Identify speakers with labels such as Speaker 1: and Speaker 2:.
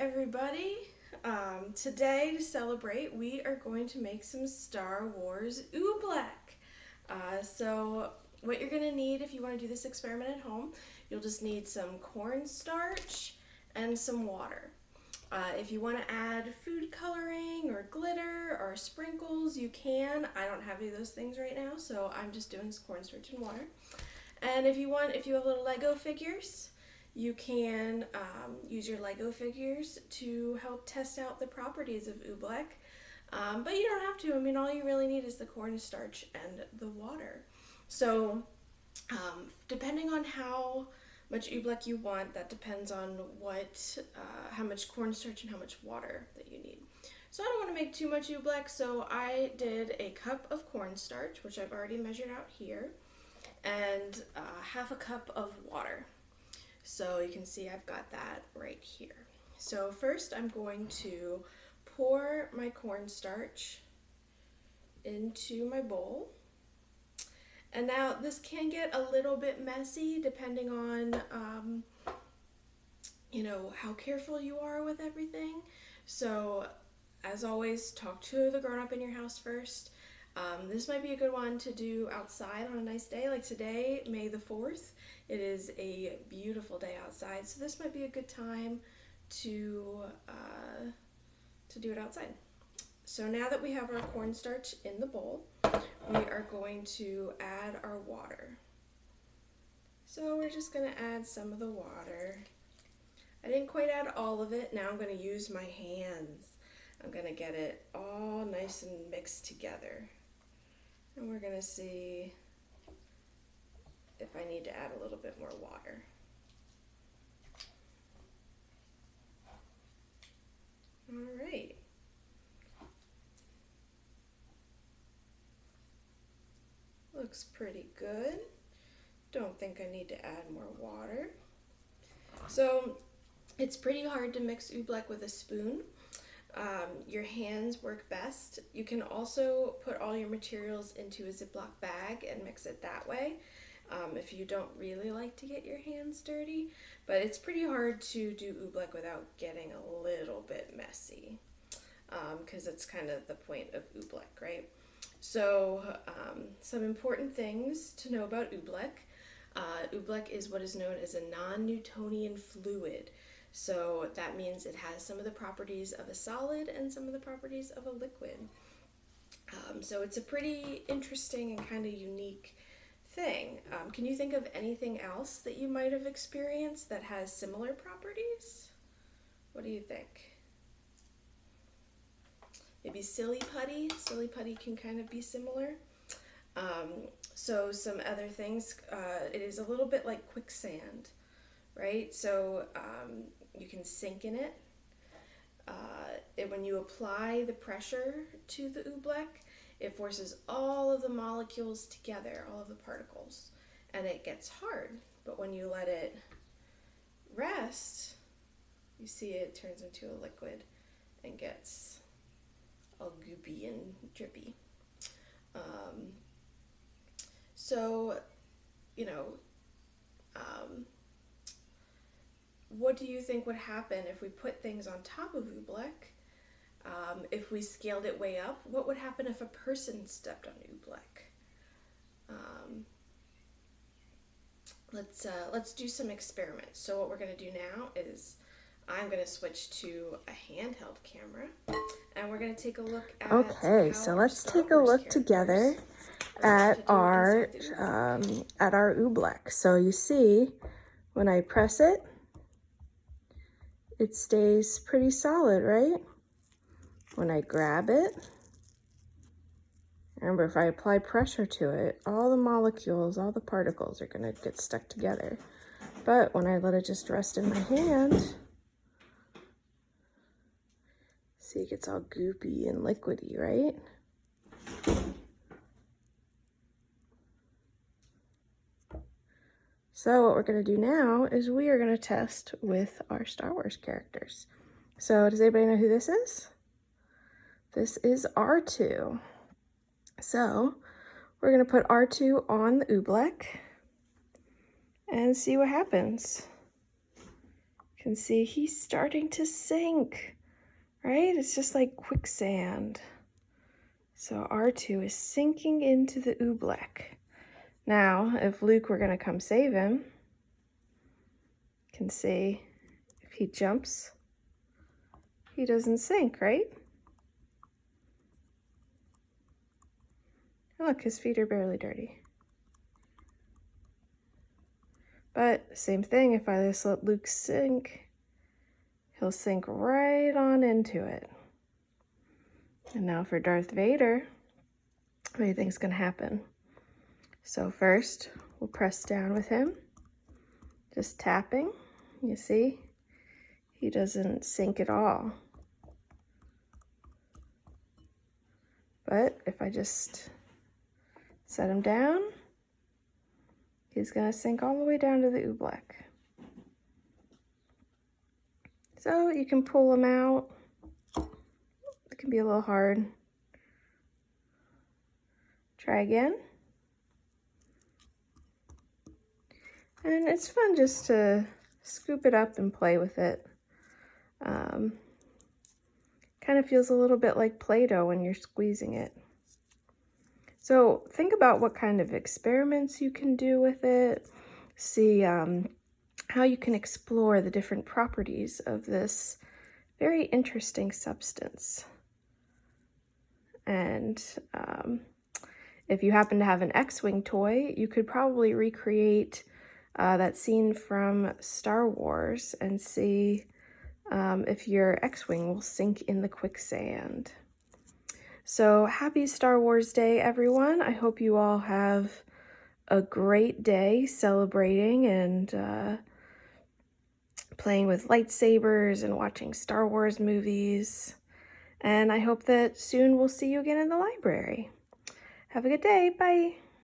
Speaker 1: everybody. Today to celebrate we are going to make some Star Wars ooblek. So what you're going to need if you want to do this experiment at home, you'll just need some cornstarch and some water. If you want to add food coloring or glitter or sprinkles, you can. I don't have any of those things right now, so I'm just doing cornstarch and water. And if you have little Lego figures, you can use your Lego figures to help test out the properties of ooblek. But you don't have to. I mean, all you really need is the cornstarch and the water. So depending on how much ooblek you want, that depends on how much cornstarch and how much water that you need. So I don't want to make too much ooblek, so I did a cup of cornstarch, which I've already measured out here, and half a cup of water. So you can see I've got that right here. So first I'm going to pour my cornstarch into my bowl. And now this can get a little bit messy depending on how careful you are with everything. So as always, talk to the grown-up in your house first. This might be a good one to do outside on a nice day like today, May the 4th. It is a beautiful day outside, so this might be a good time to do it outside. So now that we have our cornstarch in the bowl, we are going to add our water. So we're just going to add some of the water. I didn't quite add all of it. Now I'm going to use my hands. I'm going to get it all nice and mixed together. And we're going to see if I need to add a little bit more water. All right. Looks pretty good. Don't think I need to add more water. So it's pretty hard to mix ooblek with a spoon. Your hands work best. You can also put all your materials into a Ziploc bag and mix it that way if you don't really like to get your hands dirty. But it's pretty hard to do ooblek without getting a little bit messy because it's kind of the point of ooblek, right? So some important things to know about ooblek. Ooblek is what is known as a non-Newtonian fluid. So that means it has some of the properties of a solid and some of the properties of a liquid. So it's a pretty interesting and kind of unique thing. Can you think of anything else that you might have experienced that has similar properties? What do you think? Maybe silly putty. Silly putty can kind of be similar. So some other things, it is a little bit like quicksand, right? So you can sink in it. When you apply the pressure to the ooblek, it forces all of the molecules together, all of the particles, and it gets hard. But when you let it rest, you see it turns into a liquid and gets all goopy and drippy. What do you think would happen if we put things on top of ooblek? If we scaled it way up, what would happen if a person stepped on ooblek? Let's do some experiments. So what we're going to do now is I'm going to switch to a handheld camera, and we're going to take a look at.
Speaker 2: Okay, so let's take a look together at our ooblek. So you see, when I press it, it stays pretty solid, right? When I grab it, remember, if I apply pressure to it, all the molecules, all the particles are gonna get stuck together. But when I let it just rest in my hand, see, it gets all goopy and liquidy, right? So what we're gonna do now is we are gonna test with our Star Wars characters. So does anybody know who this is? This is R2. So we're gonna put R2 on the ooblek and see what happens. You can see he's starting to sink, right? It's just like quicksand. So R2 is sinking into the ooblek. Now, if Luke were going to come save him, you can see if he jumps, he doesn't sink, right? Look, his feet are barely dirty. But same thing, if I just let Luke sink, he'll sink right on into it. And now for Darth Vader, what do you think is going to happen? So first, we'll press down with him, just tapping. You see, he doesn't sink at all. But if I just set him down, he's going to sink all the way down to the ooblek. So you can pull him out. It can be a little hard. Try again. And it's fun just to scoop it up and play with it. Kind of feels a little bit like Play-Doh when you're squeezing it. So think about what kind of experiments you can do with it. See how you can explore the different properties of this very interesting substance. And if you happen to have an X-Wing toy, you could probably recreate that scene from Star Wars and see if your X-Wing will sink in the quicksand. So happy Star Wars Day, everyone. I hope you all have a great day celebrating and playing with lightsabers and watching Star Wars movies. And I hope that soon we'll see you again in the library. Have a good day. Bye.